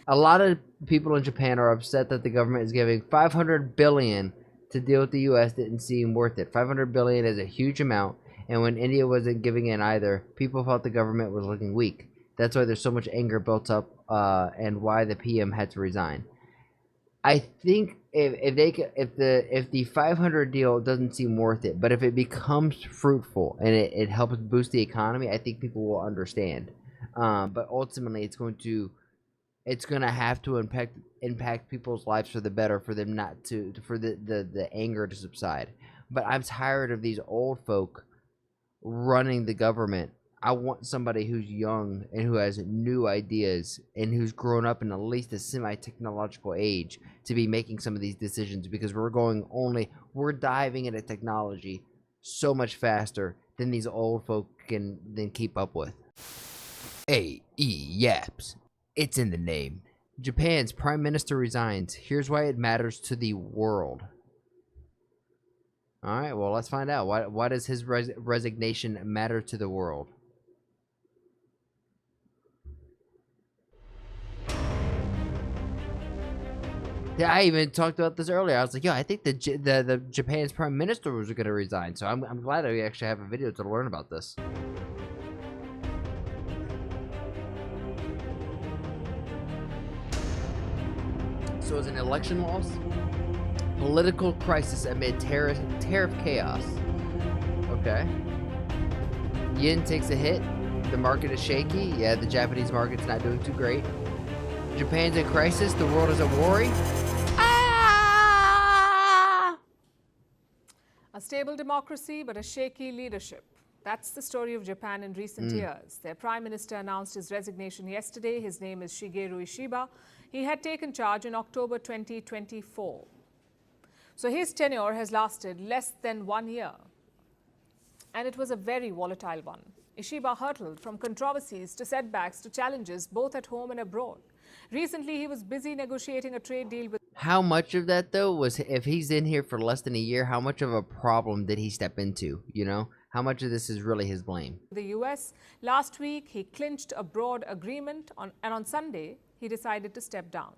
A lot of people in Japan are upset that the government is giving 500 billion to deal with the U.S. didn't seem worth it. 500 billion is a huge amount, and when India wasn't giving in either, people felt the government was looking weak. That's why there's so much anger built up, and why the PM had to resign. I think if the 500 deal doesn't seem worth it, but if it becomes fruitful and it helps boost the economy, I think people will understand. But ultimately, it's gonna have to impact people's lives for the better, for them not to for the anger to subside. But I'm tired of these old folk running the government. I want somebody who's young and who has new ideas and who's grown up in at least a semi-technological age to be making some of these decisions, because we're diving into technology so much faster than these old folk can then keep up with. Yaps. It's in the name. Japan's prime minister resigns. Here's why it matters to the world. All right, well, let's find out. Why does his resignation matter to the world? Yeah, I even talked about this earlier. I was like, yo, I think the Japan's prime minister was going to resign. So I'm glad that we actually have a video to learn about this. So it's an election loss, political crisis amid tariff chaos. Okay. Yen takes a hit. The market is shaky. Yeah, the Japanese market's not doing too great. Japan's in crisis. The world is at worry. Ah! A stable democracy, but a shaky leadership. That's the story of Japan in recent years. Their prime minister announced his resignation yesterday. His name is Shigeru Ishiba. He had taken charge in October 2024. So his tenure has lasted less than 1 year. And it was a very volatile one. Ishiba hurtled from controversies to setbacks to challenges both at home and abroad. Recently, he was busy negotiating a trade deal with... How much of that, though, was, if he's in here for less than a year, how much of a problem did he step into, you know? How much of this is really his blame? The U.S. Last week, he clinched a broad agreement, and on Sunday, he decided to step down.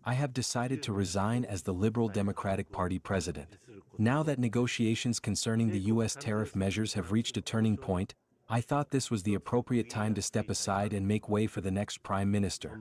I have decided to resign as the Liberal Democratic Party president. Now that negotiations concerning the U.S. tariff measures have reached a turning point, I thought this was the appropriate time to step aside and make way for the next prime minister.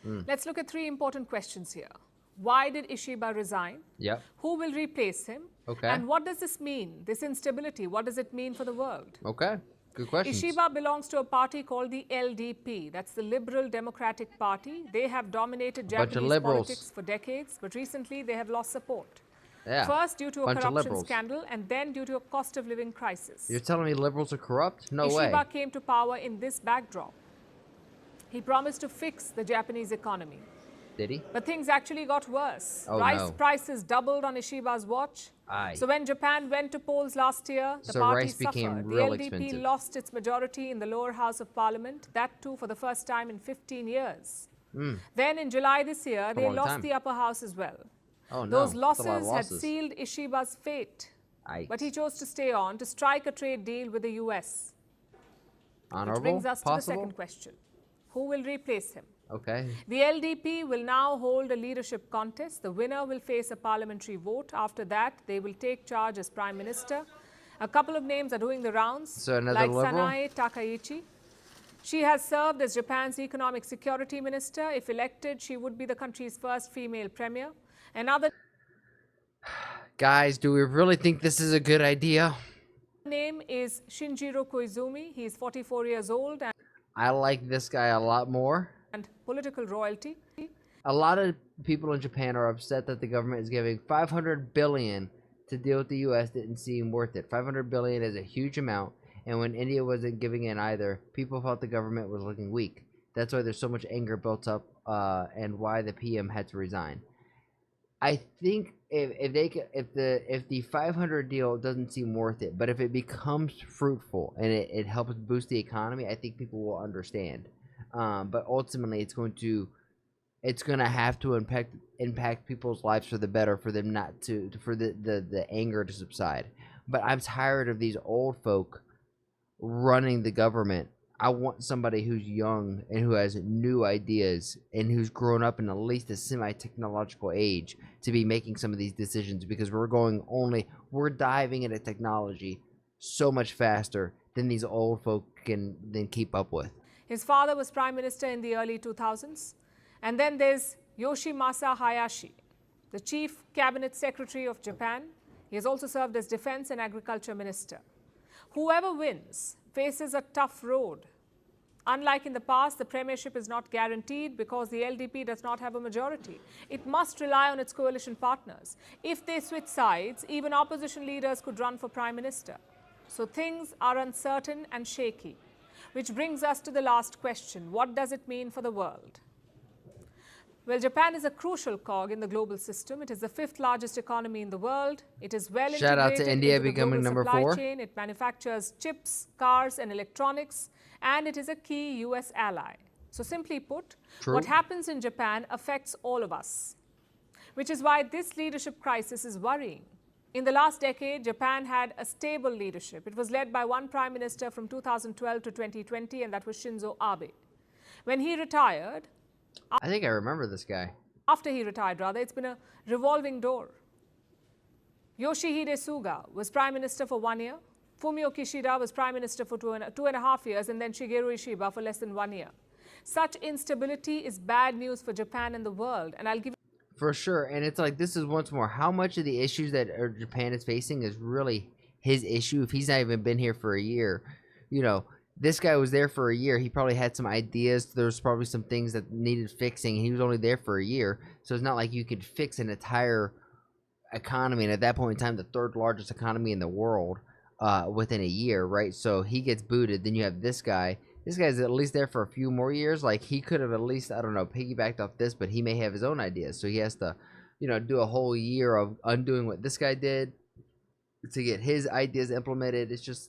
Let's look at 3 important questions here. Why did Ishiba resign? Yep. Who will replace him? Okay. And what does this mean? This instability, what does it mean for the world? Okay. Good question. Ishiba belongs to a party called the LDP. That's the Liberal Democratic Party. They have dominated Japanese politics for decades, but recently they have lost support. Yeah. First due to a corruption scandal, and then due to a cost of living crisis. You're telling me liberals are corrupt? No way. Ishiba came to power in this backdrop. He promised to fix the Japanese economy. Did he? But things actually got worse. Oh, rice prices doubled on Ishiba's watch. Aye. So when Japan went to polls last year, the party rice became suffered. real The LDP expensive. lost its majority in the lower house of parliament, that too for the first time in 15 years. Then in July this year, they lost the upper house as well. Oh, no. Those losses had sealed Ishiba's fate. But he chose to stay on to strike a trade deal with the US. Honorable? Which brings us to the Possible? second question. Who will replace him? Okay. The LDP will now hold a leadership contest. The winner will face a parliamentary vote. After that, they will take charge as prime minister. A couple of names are doing the rounds, So another like liberal? Sanae Takaichi. She has served as Japan's economic security minister. If elected, she would be the country's first female premier. Another Guys, do we really think this is a good idea? name is Shinjiro Koizumi. He is 44 years old I like this guy a lot more. and political royalty. A lot of people in Japan are upset that the government is giving 500 billion to deal with the U.S. didn't seem worth it. 500 billion is a huge amount, and when India wasn't giving in either, people felt the government was looking weak. That's why there's so much anger built up, and why the PM had to resign. I think if the 500 deal doesn't seem worth it, but if it becomes fruitful and it helps boost the economy, I think people will understand. But ultimately, it's going to have to impact people's lives for the better, for them not to for the anger to subside. But I'm tired of these old folk running the government. I want somebody who's young and who has new ideas and who's grown up in at least a semi-technological age to be making some of these decisions, because we're diving into technology so much faster than these old folk can then keep up with. His father was prime minister in the early 2000s. And then there's Yoshimasa Hayashi, the chief cabinet secretary of Japan. He has also served as defense and agriculture minister. Whoever wins faces a tough road. Unlike in the past, the premiership is not guaranteed because the LDP does not have a majority. It must rely on its coalition partners. If they switch sides, even opposition leaders could run for prime minister. So things are uncertain and shaky. Which brings us to the last question. What does it mean for the world? Well, Japan is a crucial cog in the global system. It is the fifth largest economy in the world. It is well Shout out to integrated India into the becoming global number supply 4. chain. It manufactures chips, cars, and electronics, and it is a key US ally. So simply put, True. what happens in Japan affects all of us, which is why this leadership crisis is worrying. In the last decade, Japan had a stable leadership. It was led by one prime minister from 2012 to 2020, and that was Shinzo Abe. When he retired, I think I remember this guy. after he retired rather, it's been a revolving door. Yoshihide Suga was prime minister for 1 year. Fumio Kishida was prime minister for two and a half years, and then Shigeru Ishiba for less than 1 year. Such instability is bad news for Japan and the world, and I'll give For sure. And it's like, this is once more, how much of the issues that Japan is facing is really his issue if he's not even been here for a year. You know, this guy was there for a year. He probably had some ideas. There's probably some things that needed fixing. He was only there for a year. So it's not like you could fix an entire economy. And at that point in time, the third largest economy in the world within a year, right? So he gets booted. Then you have this guy. This guy's at least there for a few more years. Like, he could have at least, I don't know, piggybacked off this, but he may have his own ideas. So he has to, you know, do a whole year of undoing what this guy did to get his ideas implemented. It's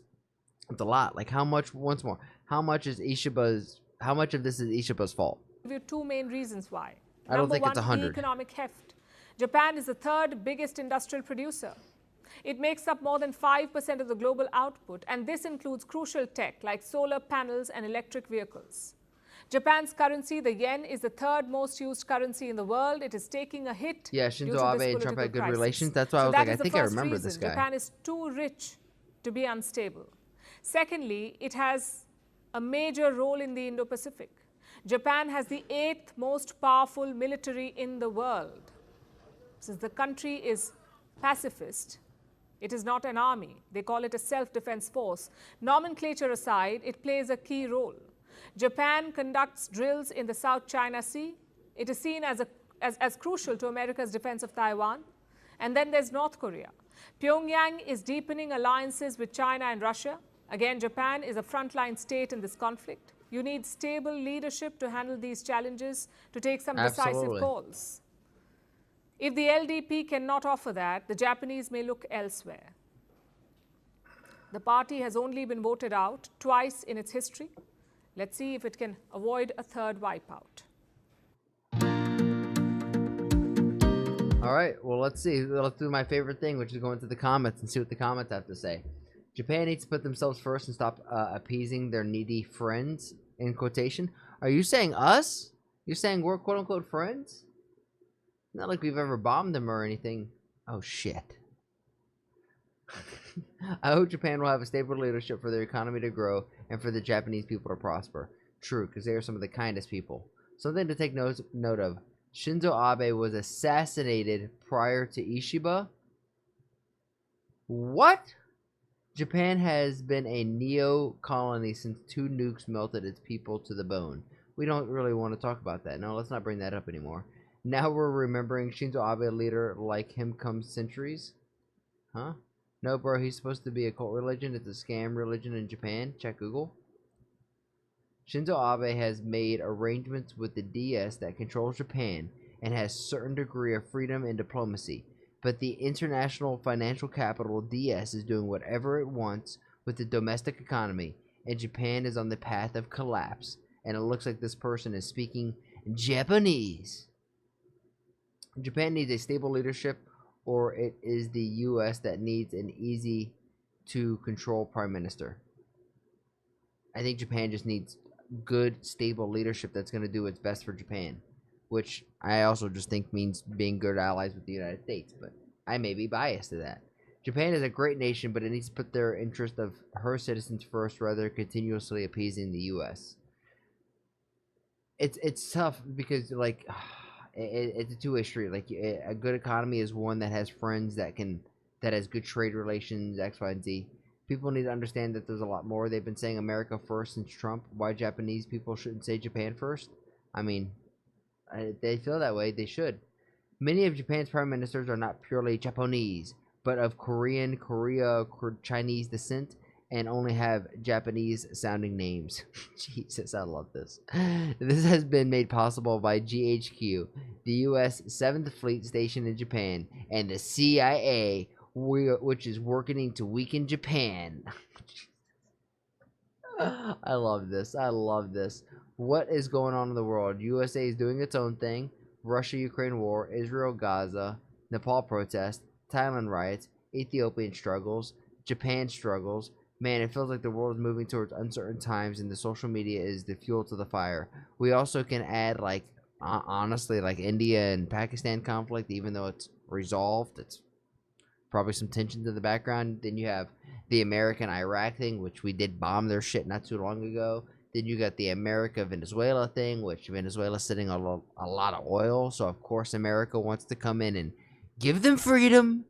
a lot. Like, how much, once more, how much of this is Ishiba's fault? you two main reasons why. I don't Number think it's one, 100. economic heft. Japan is the third biggest industrial producer. It makes up more than 5% of the global output, and this includes crucial tech like solar panels and electric vehicles. Japan's currency, the yen, is the third most used currency in the world. It is taking a hit Yeah, due Shinzo to Abe this and Trump had political good crisis. relations. That's why I So was that like, is I the think I first remember reason. this guy. Japan is too rich to be unstable. Secondly, it has a major role in the Indo-Pacific. Japan has the 8th most powerful military in the world. Since the country is pacifist, it is not an army. They call it a self-defense force. Nomenclature aside, it plays a key role. Japan conducts drills in the South China Sea. It is seen as crucial to America's defense of Taiwan. And then there's North Korea. Pyongyang is deepening alliances with China and Russia. Again, Japan is a frontline state in this conflict. You need stable leadership to handle these challenges, to take some decisive Absolutely. calls. If the LDP cannot offer that, the Japanese may look elsewhere. The party has only been voted out twice in its history. Let's see if it can avoid a third wipeout. All right, well, let's see. Let's do my favorite thing, which is go into the comments and see what the comments have to say. Japan needs to put themselves first and stop appeasing their needy friends, in quotation. Are you saying us? You're saying we're quote-unquote friends? Not like we've ever bombed them or anything. Oh, shit. I hope Japan will have a stable leadership for their economy to grow and for the Japanese people to prosper. True, because they are some of the kindest people. Something to take note of. Shinzo Abe was assassinated prior to Ishiba. What? Japan has been a neo-colony since 2 nukes melted its people to the bone. We don't really want to talk about that. No, let's not bring that up anymore. Now we're remembering Shinzo Abe, a leader like him comes centuries? Huh? No, bro, he's supposed to be a cult religion. It's a scam religion in Japan. Check Google. Shinzo Abe has made arrangements with the DS that controls Japan and has a certain degree of freedom and diplomacy. But the international financial capital DS is doing whatever it wants with the domestic economy, and Japan is on the path of collapse. And it looks like this person is speaking Japanese. Japan needs a stable leadership, or it is the US that needs an easy to control prime minister. I think Japan just needs good, stable leadership that's going to do what's best for Japan, which I also just think means being good allies with the United States. But I may be biased to that. Japan is a great nation, but it needs to put their interest of her citizens first rather than continuously appeasing the U.S. It's tough because like it's a two-way street. Like a good economy is one that has friends that has good trade relations, X, Y, and Z. People need to understand that there's a lot more. They've been saying America first since Trump. Why Japanese people shouldn't say Japan first? I mean, they feel that way. They should. Many of Japan's prime ministers are not purely Japanese, but of Chinese descent, and only have Japanese sounding names. Jesus, I love this. This has been made possible by GHQ, the U.S. 7th Fleet stationed in Japan, and the CIA, which is working to weaken Japan. I love this. I love this. What is going on in the world? USA is doing its own thing. Russia-Ukraine war, Israel-Gaza, Nepal protest, Thailand riots, Ethiopian struggles, Japan struggles. Man, it feels like the world is moving towards uncertain times, and the social media is the fuel to the fire. We also can add, like, honestly, like India and Pakistan conflict, even though it's resolved. It's probably some tensions in the background. Then you have the American Iraq thing, which we did bomb their shit not too long ago. Then you got the America Venezuela thing, which Venezuela's sitting on a lot of oil. So, of course, America wants to come in and give them freedom.